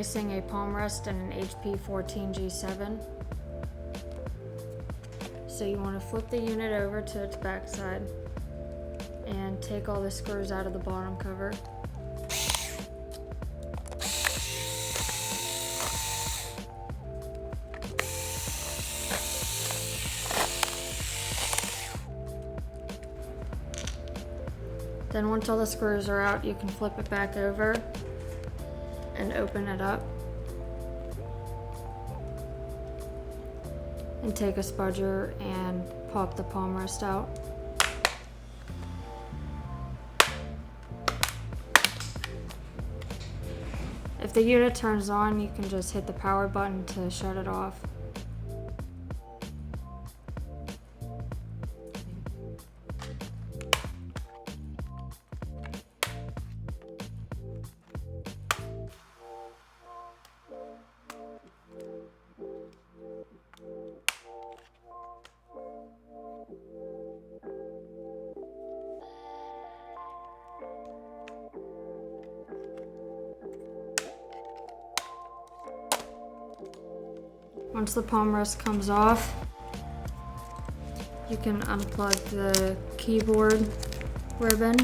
replacing a palm rest and an HP 14 G7. So you want to flip the unit over to its back side and take all the screws out of the bottom cover. Then once all the screws are out, you can flip it back over and open it up. And take a spudger and pop the palm rest out. If the unit turns on, you can just hit the power button to shut it off. Once the palm rest comes off, you can unplug the keyboard ribbon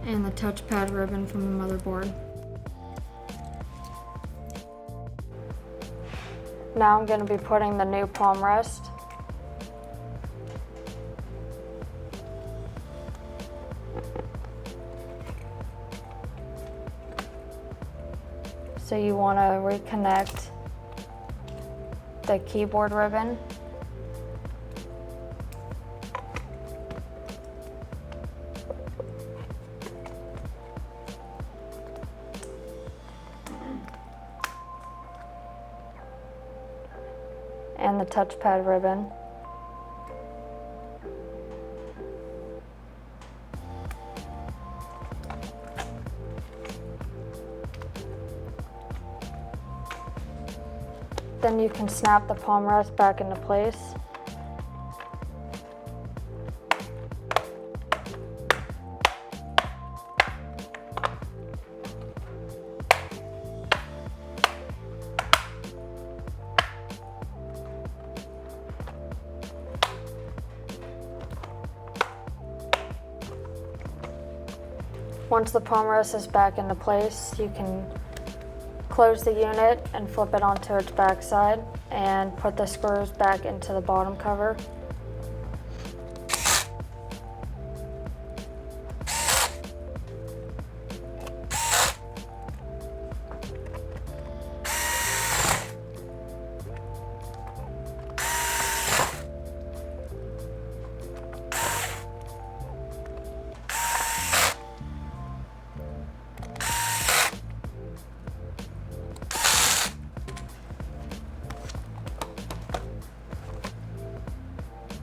and the touchpad ribbon from the motherboard. Now I'm going to be putting the new palm rest. So you want to reconnect the keyboard ribbon. And the touchpad ribbon. Then you can snap the palm rest back into place. Once the palm rest is back into place, you can close the unit and flip it onto its back side and put the screws back into the bottom cover.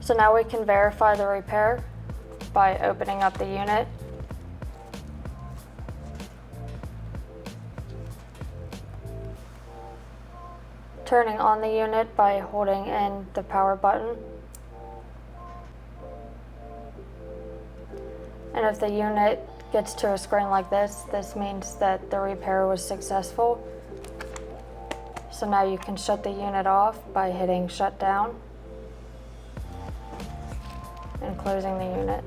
So now we can verify the repair by opening up the unit. Turning on the unit by holding in the power button. And if the unit gets to a screen like this, this means that the repair was successful. So now you can shut the unit off by hitting shut down and closing the unit.